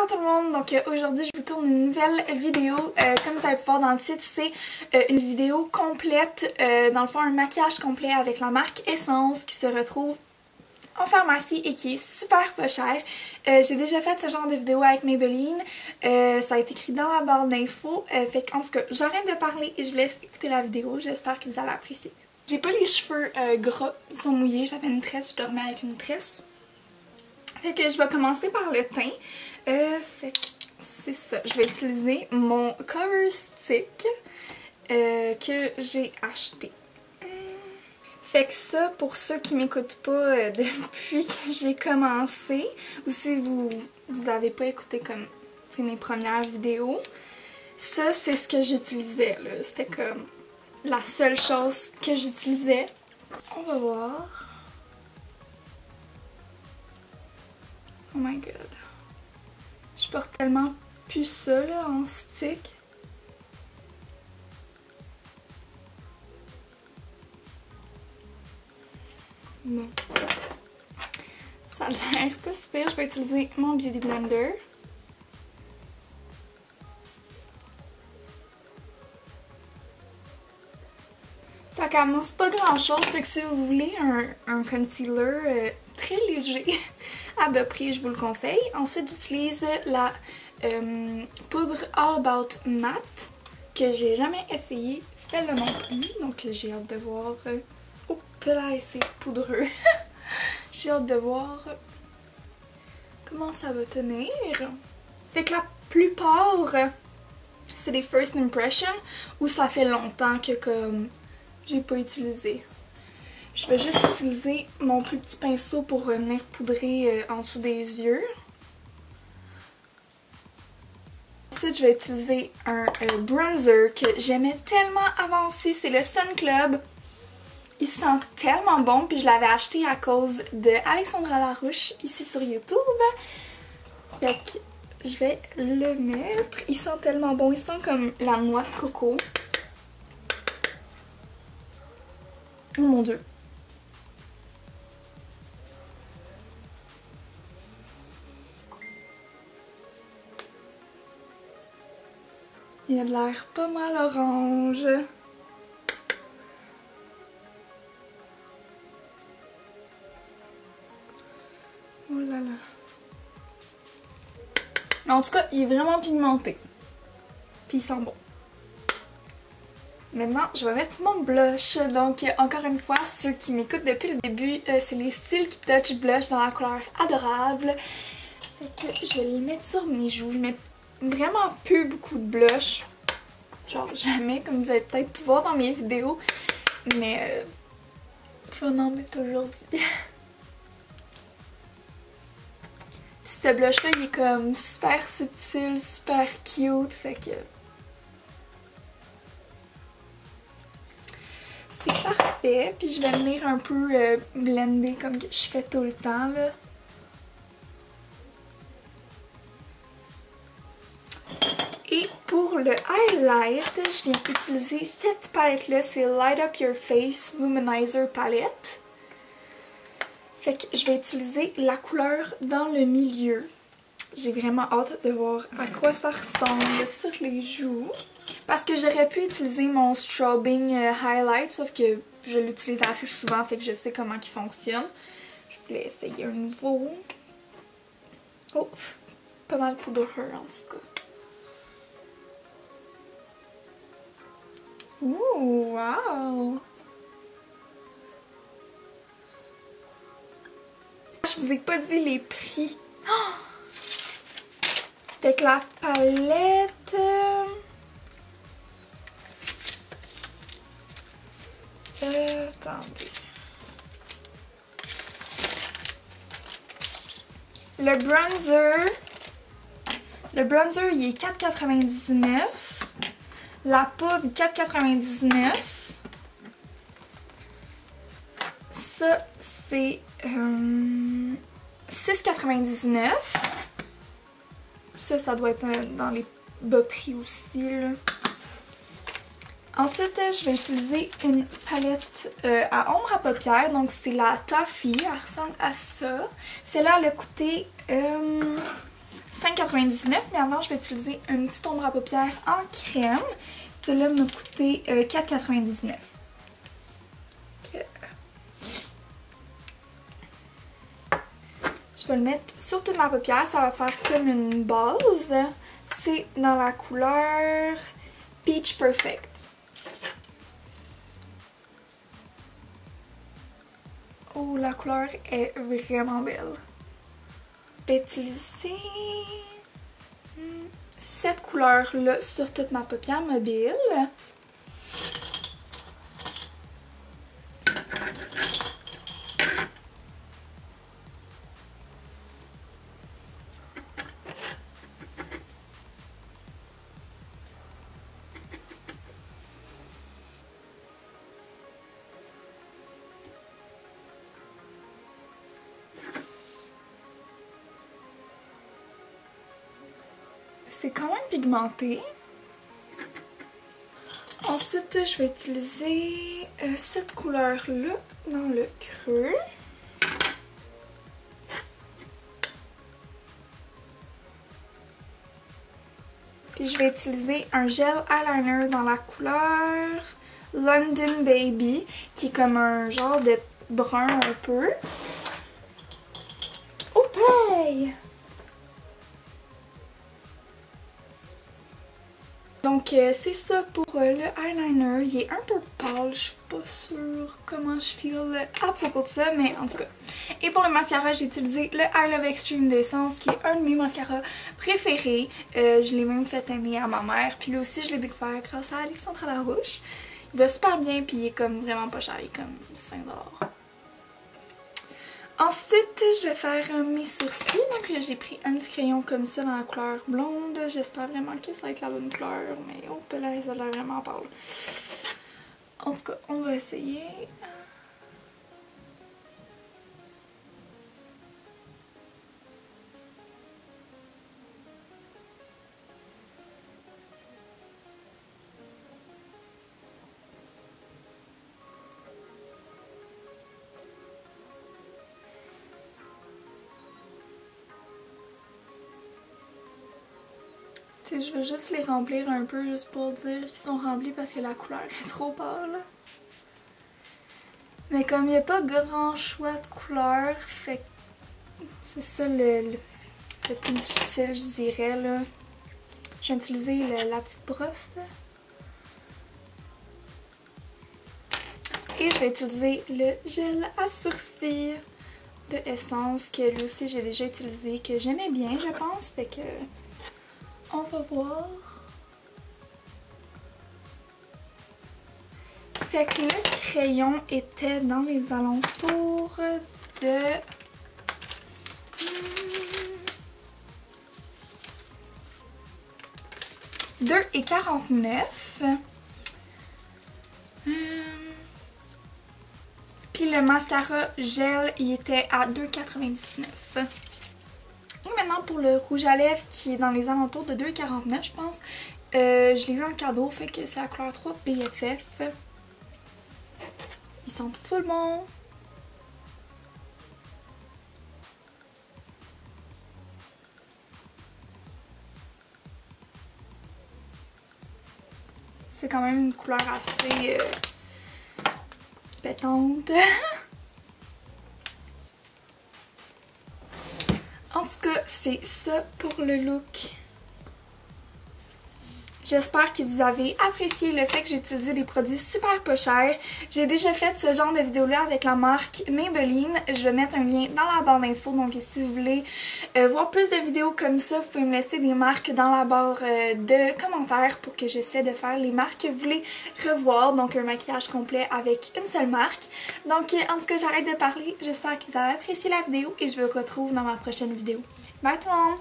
Allô tout le monde, donc aujourd'hui je vous tourne une nouvelle vidéo. Comme vous allez pu voir dans le titre, c'est une vidéo complète, dans le fond un maquillage complet avec la marque Essence qui se retrouve en pharmacie et qui est super pas cher. J'ai déjà fait ce genre de vidéo avec Maybelline, ça a été écrit dans la barre d'infos, fait qu'en tout cas j'arrête de parler et je vous laisse écouter la vidéo, j'espère que vous allez apprécier. J'ai pas les cheveux gras, ils sont mouillés, j'avais une tresse, je dormais avec une tresse. Fait que je vais commencer par le teint. Fait que c'est ça. Je vais utiliser mon Cover Stick que j'ai acheté. Fait que ça, pour ceux qui m'écoutent pas depuis que j'ai commencé, ou si vous avez pas écouté comme c'est mes premières vidéos, ça c'est ce que j'utilisais là. C'était comme la seule chose que j'utilisais. On va voir. Oh my god. Je porte tellement plus ça là en stick. Bon. Ça a l'air pas super. Je vais utiliser mon Beauty Blender. Ça camoufle pas grand chose. Fait que si vous voulez un concealer très léger à bas prix, je vous le conseille. Ensuite, j'utilise la poudre All About Matte que j'ai jamais essayé, celle-là non plus, donc j'ai hâte de voir. Oh là, c'est poudreux. J'ai hâte de voir comment ça va tenir. Fait que la plupart, c'est des first impressions où ça fait longtemps que comme j'ai pas utilisé. Je vais juste utiliser mon plus petit pinceau pour venir poudrer en dessous des yeux. Ensuite, je vais utiliser un bronzer que j'aimais tellement avant aussi. C'est le Sun Club. Il sent tellement bon. Puis je l'avais acheté à cause de Alexandra Larouche ici sur YouTube. Fait que je vais le mettre. Il sent tellement bon. Il sent comme la noix de coco. Oh mon dieu. Il a de l'air pas mal orange. Oh là là. Mais en tout cas, il est vraiment pigmenté. Puis il sent bon. Maintenant, je vais mettre mon blush. Donc, encore une fois, ceux qui m'écoutent depuis le début, c'est les Silky Touch Blush dans la couleur Adorable. Fait que je vais les mettre sur mes joues. Je mets vraiment peu beaucoup de blush. Genre jamais, comme vous allez peut-être pu voir dans mes vidéos. Mais je vais en mettre aujourd'hui. Ce blush là il est comme super subtil, super cute, fait que c'est parfait. Puis je vais venir un peu blender comme je fais tout le temps là. Et pour le highlight, je viens utiliser cette palette là, c'est Light Up Your Face Luminizer Palette. Fait que je vais utiliser la couleur dans le milieu. J'ai vraiment hâte de voir à quoi ça ressemble sur les joues. Parce que j'aurais pu utiliser mon Strobing Highlight, sauf que je l'utilise assez souvent, fait que je sais comment il fonctionne. Je voulais essayer un nouveau. Oh, pas mal poudreux en tout cas. Ouh, wow! Je vous ai pas dit les prix. Oh! Fait que la palette... attendez. Le bronzer, il est 4,99. La poudre, 4,99. Ça, c'est 6,99. Ça doit être dans les bas prix aussi, là. Ensuite, je vais utiliser une palette à ombre à paupières. Donc, c'est la Toffee. Elle ressemble à ça. Celle-là, elle a coûté 5,99$, mais avant je vais utiliser un petit ombre à paupières en crème. Celui-là m'a coûté 4,99$. Je vais le mettre sur toute ma paupière, ça va faire comme une base. C'est dans la couleur Peach Perfect. Oh, la couleur est vraiment belle. Je vais utiliser cette couleur-là sur toute ma paupière mobile. C'est quand même pigmenté. Ensuite, je vais utiliser cette couleur-là dans le creux. Puis je vais utiliser un gel eyeliner dans la couleur London Baby, qui est comme un genre de brun un peu. Oh, hey! Donc c'est ça pour le eyeliner. Il est un peu pâle, je suis pas sûre comment je feel à propos de ça, mais en tout cas. Et pour le mascara, j'ai utilisé le I Love Extreme d'Essence, qui est un de mes mascaras préférés. Je l'ai même fait aimer à ma mère, puis lui aussi je l'ai découvert grâce à Alexandra Larouche. Il va super bien, puis il est comme vraiment pas cher, il est comme 5$. Ensuite, je vais faire mes sourcils. Donc j'ai pris un petit crayon comme ça dans la couleur blonde. J'espère vraiment que ça va être la bonne couleur, mais oh là, ça a l'air vraiment pâle. En tout cas, on va essayer. Tu sais, je vais juste les remplir un peu, juste pour dire qu'ils sont remplis parce que la couleur est trop pâle. Mais comme il n'y a pas grand choix de couleur, fait que c'est ça le plus difficile, je dirais, là. Je vais utiliser la petite brosse, là. Et je vais utiliser le gel à sourcils de Essence, que lui aussi j'ai déjà utilisé, que j'aimais bien, je pense, fait que... On va voir. Fait que le crayon était dans les alentours de... 2,49$. Puis le mascara gel, il était à 2,99$. Et maintenant pour le rouge à lèvres qui est dans les alentours de 2,49$, je pense. Je l'ai eu en cadeau, fait que c'est la couleur 3 BFF. Ils sentent full bon. C'est quand même une couleur assez pétante. En tout cas, c'est ça pour le look. J'espère que vous avez apprécié le fait que j'ai utilisé des produits super pas chers. J'ai déjà fait ce genre de vidéo-là avec la marque Maybelline. Je vais mettre un lien dans la barre d'infos. Donc si vous voulez voir plus de vidéos comme ça, vous pouvez me laisser des marques dans la barre de commentaires pour que j'essaie de faire les marques que vous voulez revoir. Donc un maquillage complet avec une seule marque. Donc en tout cas, j'arrête de parler. J'espère que vous avez apprécié la vidéo et je vous retrouve dans ma prochaine vidéo. Bye tout le monde!